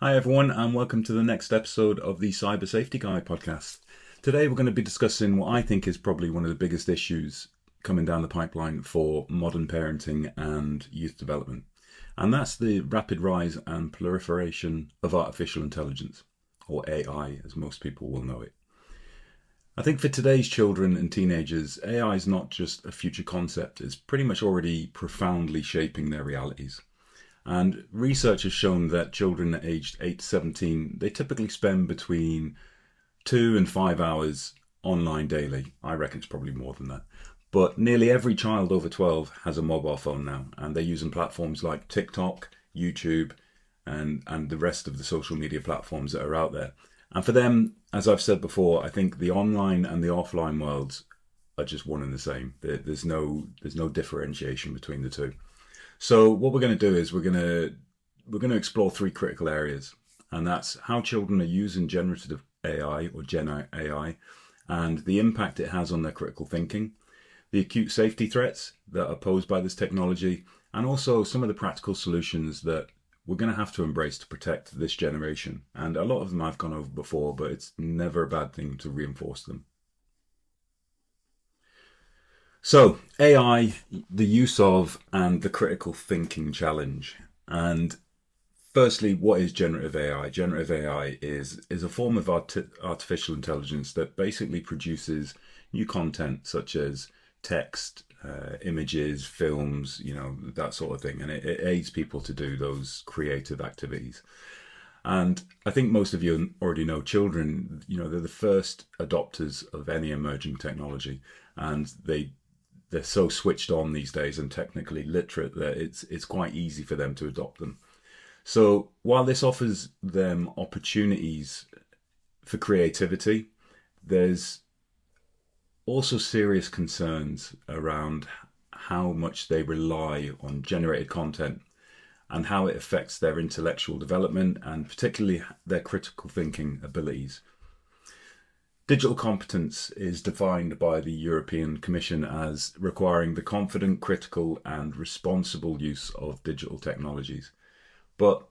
Hi everyone, and welcome to the next episode of the Cyber Safety Guy podcast. Today we're going to be discussing what I think is probably one of the biggest issues coming down the pipeline for modern parenting and youth development. And that's the rapid rise and proliferation of artificial intelligence, or AI as most people will know it. I think for today's children and teenagers, AI is not just a future concept, it's pretty much already profoundly shaping their realities. And research has shown that children aged 8 to 17, they typically spend between 2 and 5 hours online daily. I reckon it's probably more than that. But nearly every child over 12 has a mobile phone now, and they're using platforms like TikTok, YouTube, and the rest of the social media platforms that are out there. And for them, as I've said before, I think the online and the offline worlds are just one and the same. There's no differentiation between the two. So what we're going to do is we're going to explore three critical areas, and that's how children are using generative AI or Gen AI and the impact it has on their critical thinking, the acute safety threats that are posed by this technology, and also some of the practical solutions that we're going to have to embrace to protect this generation. And a lot of them I've gone over before, but it's never a bad thing to reinforce them. So, AI, the use of, and the critical thinking challenge. And firstly, what is generative AI? Generative AI is a form of artificial intelligence that basically produces new content such as text, images, films, that sort of thing. And it aids people to do those creative activities. And I think most of you already know children, they're the first adopters of any emerging technology. And they're so switched on these days and technically literate that it's quite easy for them to adopt them. So while this offers them opportunities for creativity, there's also serious concerns around how much they rely on generated content and how it affects their intellectual development and particularly their critical thinking abilities. Digital competence is defined by the European Commission as requiring the confident, critical and responsible use of digital technologies. But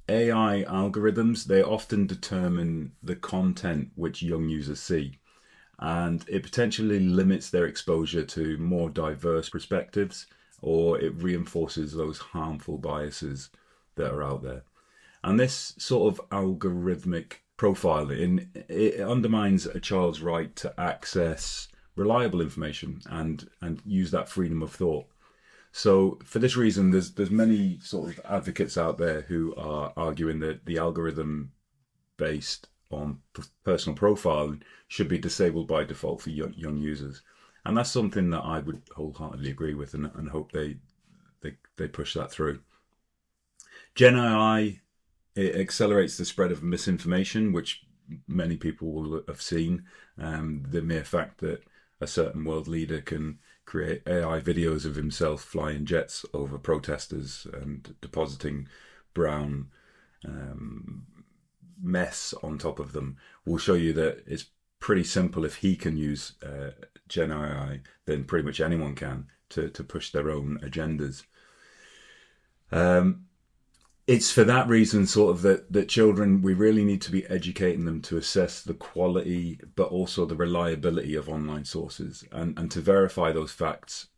AI algorithms, they often determine the content which young users see, and it potentially limits their exposure to more diverse perspectives, or it reinforces those harmful biases that are out there. And this sort of algorithmic profiling, it undermines a child's right to access reliable information and use that freedom of thought. So for this reason, there's many sort of advocates out there who are arguing that the algorithm based on personal profiling should be disabled by default for young users. And that's something that I would wholeheartedly agree with and hope they push that through. Gen AI, it accelerates the spread of misinformation, which many people will have seen. The mere fact that a certain world leader can create AI videos of himself flying jets over protesters and depositing brown mess on top of them will show you that it's pretty simple. If he can use Gen AI, then pretty much anyone can to push their own agendas. It's for that reason sort of that children, we really need to be educating them to assess the quality but also the reliability of online sources and to verify those facts,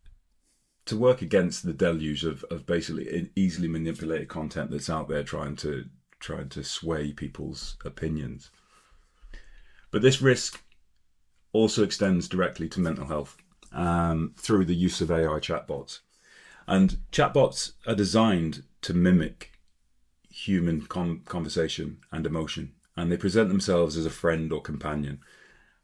to work against the deluge of basically easily manipulated content that's out there trying to sway people's opinions. But this risk also extends directly to mental health through the use of AI chatbots. And chatbots are designed to mimic human conversation and emotion, and they present themselves as a friend or companion.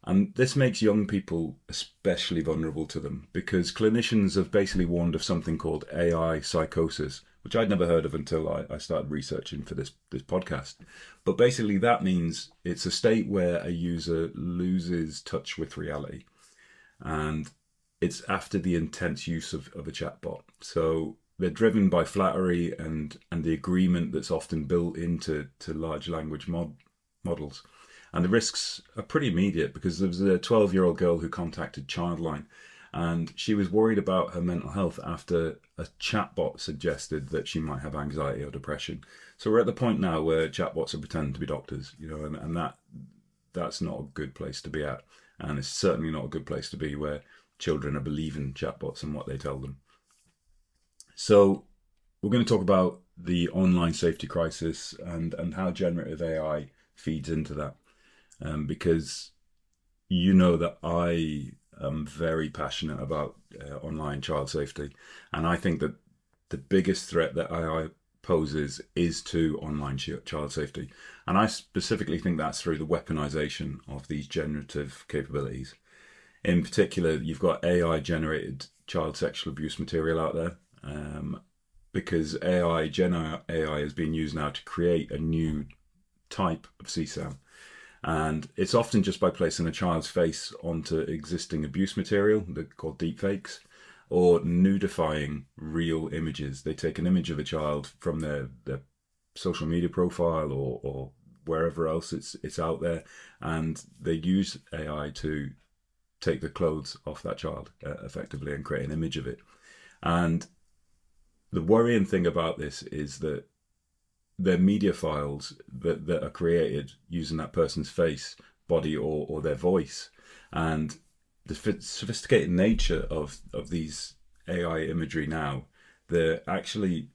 And this makes young people especially vulnerable to them because clinicians have basically warned of something called AI psychosis, which I'd never heard of until I started researching for this podcast. But basically that means it's a state where a user loses touch with reality, and it's after the intense use of a chatbot. So they're driven by flattery and the agreement that's often built into large language models. And the risks are pretty immediate because there was a 12-year-old girl who contacted Childline, and she was worried about her mental health after a chatbot suggested that she might have anxiety or depression. So we're at the point now where chatbots are pretending to be doctors, and that's not a good place to be at, and it's certainly not a good place to be where children are believing chatbots and what they tell them. So we're going to talk about the online safety crisis and how generative AI feeds into that, because you know that I am very passionate about online child safety, and I think that the biggest threat that AI poses is to online child safety, and I specifically think that's through the weaponization of these generative capabilities. In particular, you've got AI generated child sexual abuse material out there, because Gen AI is being used now to create a new type of CSAM. And it's often just by placing a child's face onto existing abuse material, they're called deepfakes, or nudifying real images. They take an image of a child from their social media profile or wherever else it's out there, and they use AI to take the clothes off that child effectively and create an image of it. And the worrying thing about this is that they're media files that are created using that person's face, body, or their voice. And the sophisticated nature of these AI imagery now, they're actually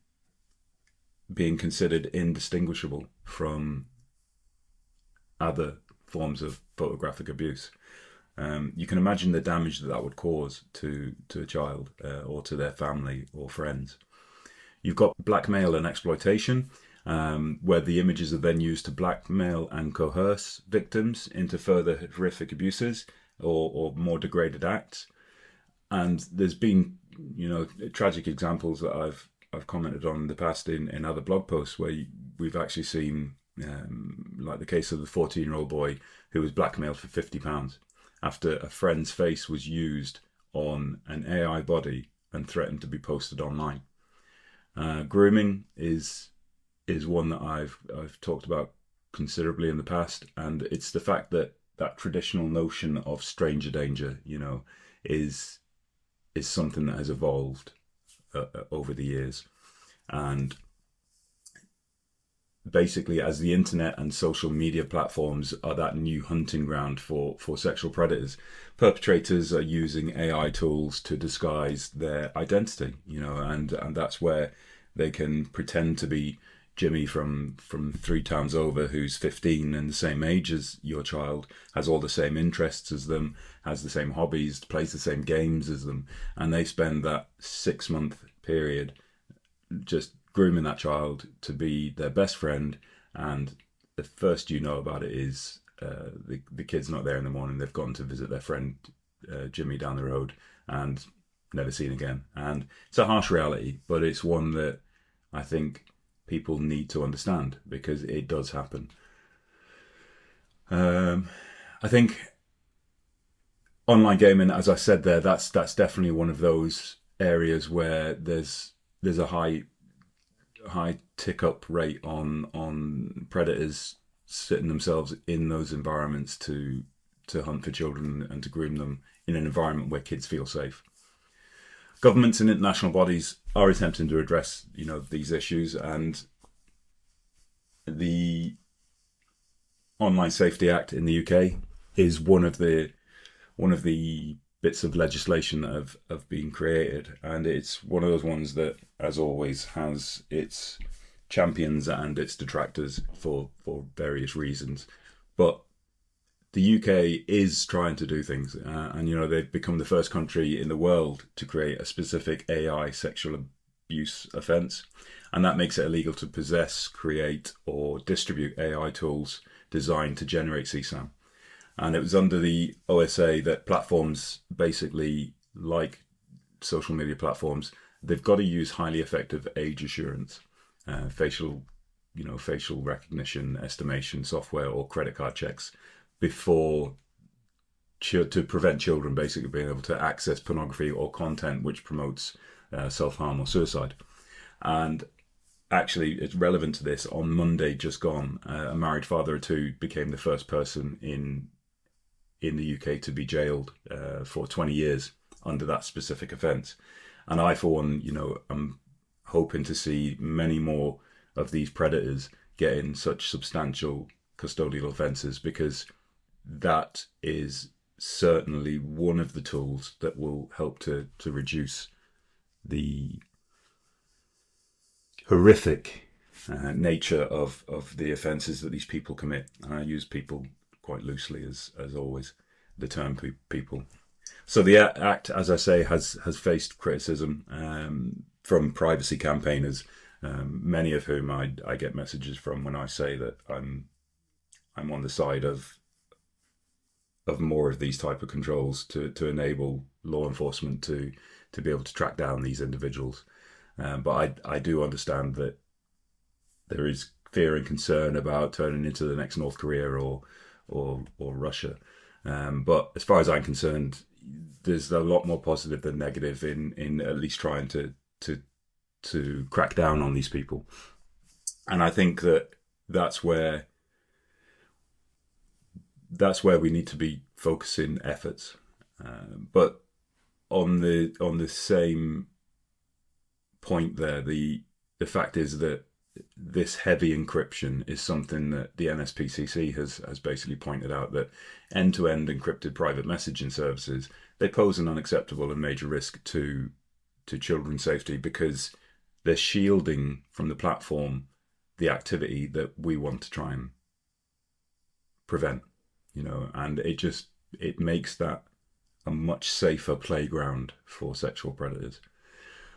being considered indistinguishable from other forms of photographic abuse. You can imagine the damage that would cause to a child or to their family or friends. You've got blackmail and exploitation, where the images are then used to blackmail and coerce victims into further horrific abuses or more degraded acts. And there's been, tragic examples that I've commented on in the past in other blog posts where we've actually seen, like the case of the 14-year-old boy who was blackmailed for £50 after a friend's face was used on an AI body and threatened to be posted online. Grooming is one that I've talked about considerably in the past, and it's the fact that traditional notion of stranger danger, is something that has evolved over the years. And basically, as the internet and social media platforms are that new hunting ground for sexual predators, perpetrators are using AI tools to disguise their identity, and that's where they can pretend to be Jimmy from 3 towns over, who's 15 and the same age as your child, has all the same interests as them, has the same hobbies, plays the same games as them, and they spend that 6-month period just grooming that child to be their best friend. And the first you know about it is the kid's not there in the morning. They've gone to visit their friend Jimmy down the road and never seen again. And it's a harsh reality, but it's one that I think people need to understand because it does happen. I think online gaming, as I said there, that's definitely one of those areas where there's a high tick up rate on predators setting themselves in those environments to hunt for children and to groom them in an environment where kids feel safe. Governments and international bodies are attempting to address, these issues, and the Online Safety Act in the UK is one of the bits of legislation that have been created, and it's one of those ones that, as always, has its champions and its detractors for various reasons. But the UK is trying to do things, and they've become the first country in the world to create a specific AI sexual abuse offence, and that makes it illegal to possess, create, or distribute AI tools designed to generate CSAM. And it was under the OSA that platforms, basically like social media platforms, they've got to use highly effective age assurance, facial recognition estimation software or credit card checks before to prevent children basically being able to access pornography or content which promotes self-harm or suicide. And actually, it's relevant to this. On Monday just gone, a married father of 2 became the first person in the UK to be jailed for 20 years under that specific offence. And I, for one, I'm hoping to see many more of these predators getting such substantial custodial offences, because that is certainly one of the tools that will help to reduce the horrific nature of the offences that these people commit. And I use people quite loosely, as always, the term people. So the Act, as I say, has faced criticism from privacy campaigners, many of whom I get messages from when I say that I'm on the side of more of these type of controls to enable law enforcement to be able to track down these individuals. But I do understand that there is fear and concern about turning into the next North Korea or Russia. But as far as I'm concerned, there's a lot more positive than negative in at least trying to crack down on these people. And I think that that's where we need to be focusing efforts. But on the same point there, the fact is that this heavy encryption is something that the NSPCC has basically pointed out, that end-to-end encrypted private messaging services, they pose an unacceptable and major risk to children's safety, because they're shielding from the platform the activity that we want to try and prevent, and it makes that a much safer playground for sexual predators.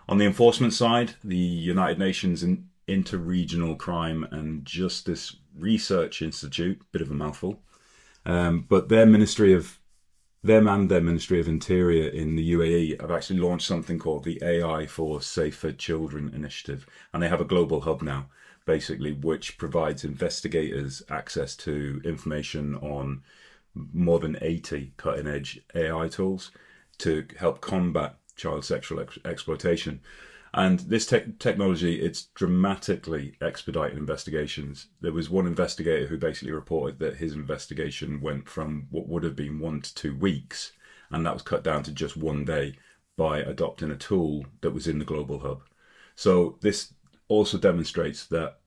On the enforcement side, the United Nations Interregional Crime and Justice Research Institute, bit of a mouthful, but their Ministry of Interior in the UAE have actually launched something called the AI for Safer Children Initiative, and they have a global hub now, basically, which provides investigators access to information on more than 80 cutting-edge AI tools to help combat child sexual exploitation. And this technology, it's dramatically expedited investigations. There was one investigator who basically reported that his investigation went from what would have been 1 to 2 weeks, and that was cut down to just 1 day by adopting a tool that was in the global hub. So this also demonstrates that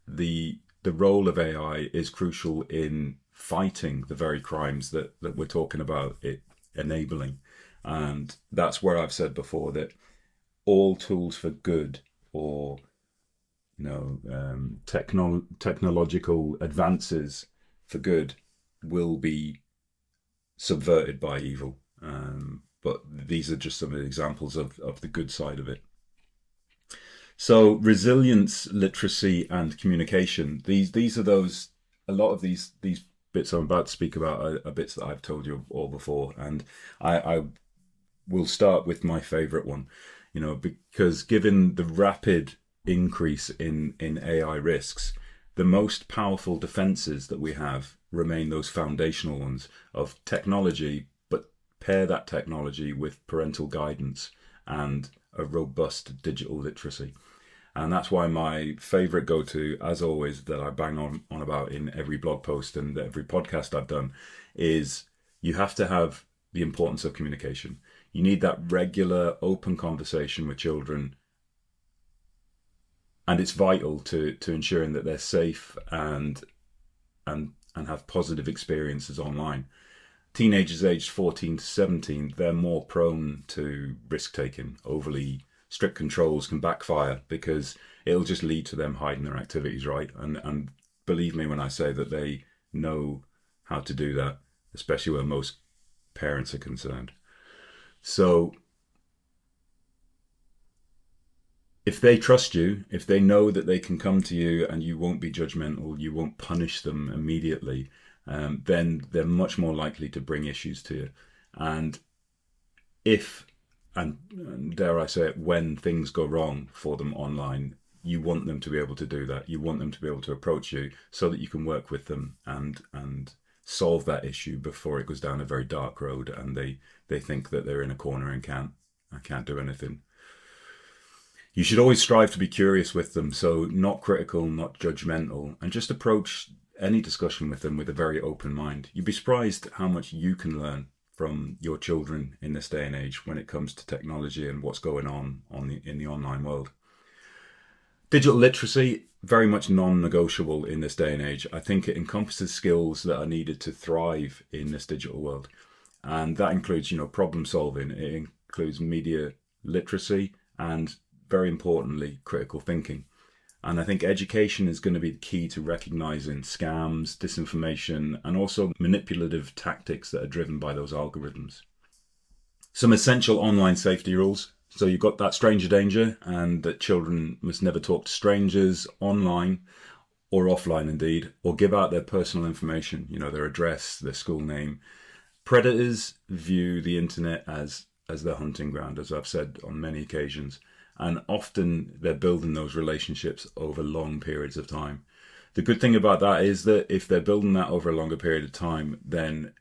the role of AI is crucial in fighting the very crimes that we're talking about it enabling. And that's where I've said before that all tools for good, or technological advances for good, will be subverted by evil. But these are just some of the examples of the good side of it. So resilience, literacy, and communication. These are those. A lot of these bits I'm about to speak about are bits that I've told you all before, and I will start with my favourite one. Because given the rapid increase in AI risks, the most powerful defenses that we have remain those foundational ones of technology, but pair that technology with parental guidance and a robust digital literacy. And that's why my favourite go-to, as always, that I bang on about in every blog post and every podcast I've done, is you have to have the importance of communication. You need that regular, open conversation with children, and it's vital to ensuring that they're safe and have positive experiences online. Teenagers aged 14 to 17, they're more prone to risk-taking. Overly strict controls can backfire because it'll just lead to them hiding their activities, right? And believe me when I say that they know how to do that, especially where most parents are concerned. So if they trust you, if they know that they can come to you and you won't be judgmental, you won't punish them immediately, then they're much more likely to bring issues to you. And if, and dare I say it, when things go wrong for them online, you want them to be able to do that. You want them to be able to approach you so that you can work with them and solve that issue before it goes down a very dark road and they think that they're in a corner and can't do anything. You should always strive to be curious with them, so not critical, not judgmental, and just approach any discussion with them with a very open mind. You'd be surprised how much you can learn from your children in this day and age when it comes to technology and what's going on in the online world. Digital literacy, very much non-negotiable in this day and age. I think it encompasses skills that are needed to thrive in this digital world. And that includes, problem solving. It includes media literacy and, very importantly, critical thinking. And I think education is going to be the key to recognizing scams, disinformation, and also manipulative tactics that are driven by those algorithms. Some essential online safety rules. So you've got that stranger danger, and that children must never talk to strangers online or offline indeed, or give out their personal information, their address, their school name. Predators view the internet as their hunting ground, as I've said on many occasions. And often they're building those relationships over long periods of time. The good thing about that is that if they're building that over a longer period of time, then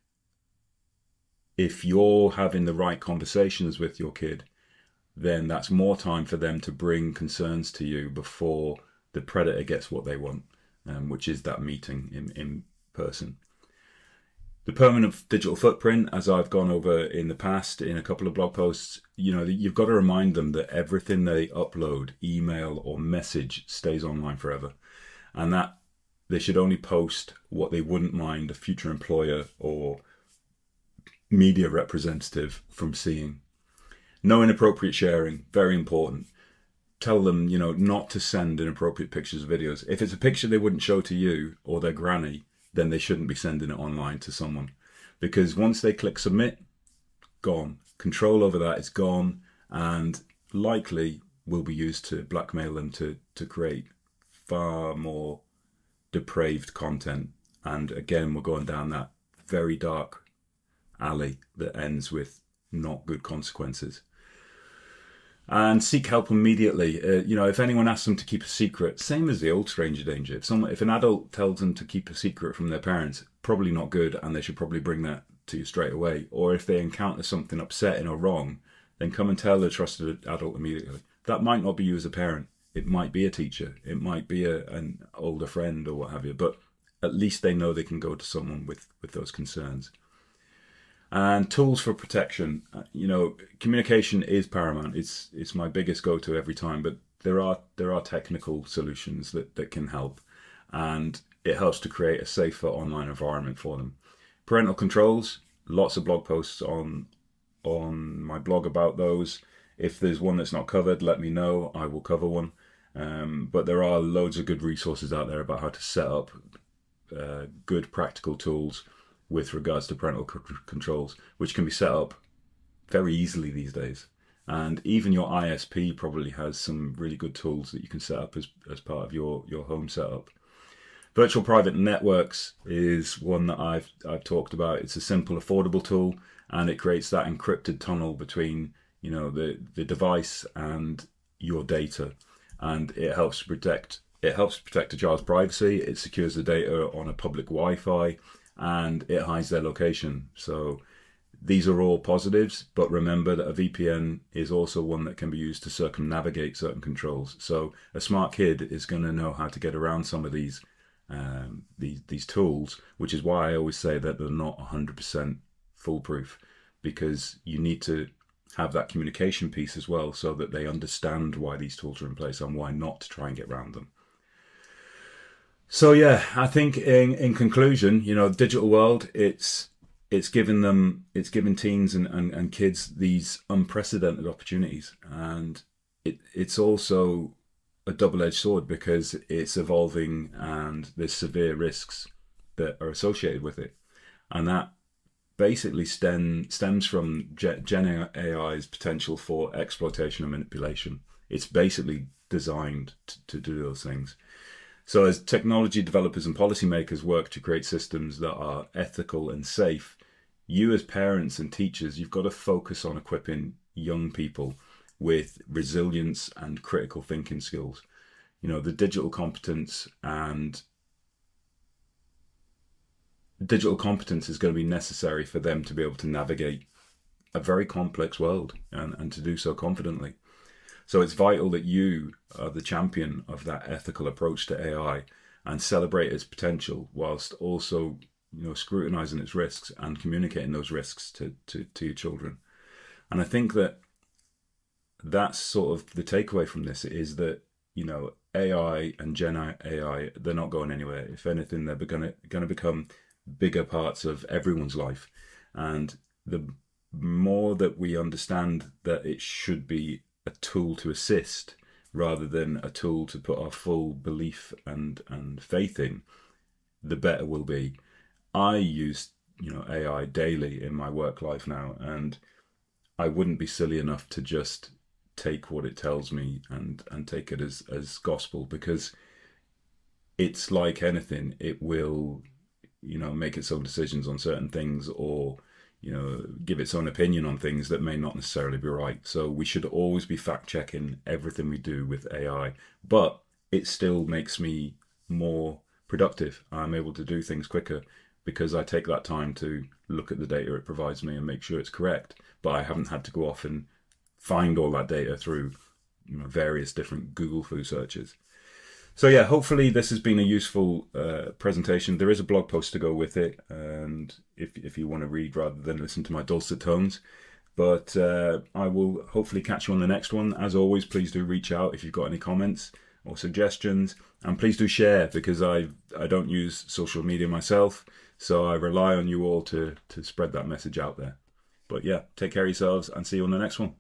if you're having the right conversations with your kid, then that's more time for them to bring concerns to you before the predator gets what they want, which is that meeting in person. The permanent digital footprint, as I've gone over in the past in a couple of blog posts, you've got to remind them that everything they upload, email or message, stays online forever. And that they should only post what they wouldn't mind a future employer or media representative from seeing. No inappropriate sharing, very important. Tell them, not to send inappropriate pictures or videos. If it's a picture they wouldn't show to you or their granny, then they shouldn't be sending it online to someone. Because once they click submit, gone. Control over that is gone, and likely will be used to blackmail them to create far more depraved content. And again, we're going down that very dark alley that ends with not good consequences. And seek help immediately. If anyone asks them to keep a secret, same as the old stranger danger. If an adult tells them to keep a secret from their parents, probably not good, and they should probably bring that to you straight away. Or if they encounter something upsetting or wrong, then come and tell the trusted adult immediately. That might not be you as a parent. It might be a teacher. It might be an older friend or what have you. But at least they know they can go to someone with those concerns. And tools for protection. Communication is paramount. It's my biggest go-to every time. But there are technical solutions that can help, and it helps to create a safer online environment for them. Parental controls. Lots of blog posts on my blog about those. If there's one that's not covered, let me know. I will cover one. But there are loads of good resources out there about how to set up good practical tools with regards to parental controls, which can be set up very easily these days. And even your ISP probably has some really good tools that you can set up as part of your home setup. Virtual private networks is one that I've talked about. It's a simple, affordable tool, and it creates that encrypted tunnel between the device and your data, and it helps protect a child's privacy. It secures the data on a public Wi-Fi, and it hides their location. So these are all positives, but remember that a VPN is also one that can be used to circumnavigate certain controls. So a smart kid is going to know how to get around some of these tools, which is why I always say that they're not 100% foolproof, because you need to have that communication piece as well, so that they understand why these tools are in place and why not to try and get around them. So yeah, I think in conclusion, digital world, it's given teens and kids these unprecedented opportunities, and it's also a double-edged sword, because it's evolving and there's severe risks that are associated with it, and that basically stems from Gen AI's potential for exploitation and manipulation. It's basically designed to do those things. So as technology developers and policymakers work to create systems that are ethical and safe, you as parents and teachers, you've got to focus on equipping young people with resilience and critical thinking skills. The digital competence is going to be necessary for them to be able to navigate a very complex world and to do so confidently. So it's vital that you are the champion of that ethical approach to AI and celebrate its potential, whilst also scrutinizing its risks and communicating those risks to your children. And I think that that's sort of the takeaway from this, is that, AI and Gen AI, they're not going anywhere. If anything, they're going to become bigger parts of everyone's life. And the more that we understand that it should be a tool to assist rather than a tool to put our full belief and faith in, the better we'll be. I use AI daily in my work life now, and I wouldn't be silly enough to just take what it tells me and take it as gospel, because it's like anything. It will make its own decisions on certain things, or give its own opinion on things that may not necessarily be right. So we should always be fact checking everything we do with AI, but it still makes me more productive. I'm able to do things quicker because I take that time to look at the data it provides me and make sure it's correct. But I haven't had to go off and find all that data through various different Google flu searches. So yeah, hopefully this has been a useful presentation. There is a blog post to go with it, and if you want to read rather than listen to my dulcet tones. But I will hopefully catch you on the next one. As always, please do reach out if you've got any comments or suggestions, and please do share, because I don't use social media myself, so I rely on you all to spread that message out there. But yeah, take care of yourselves and see you on the next one.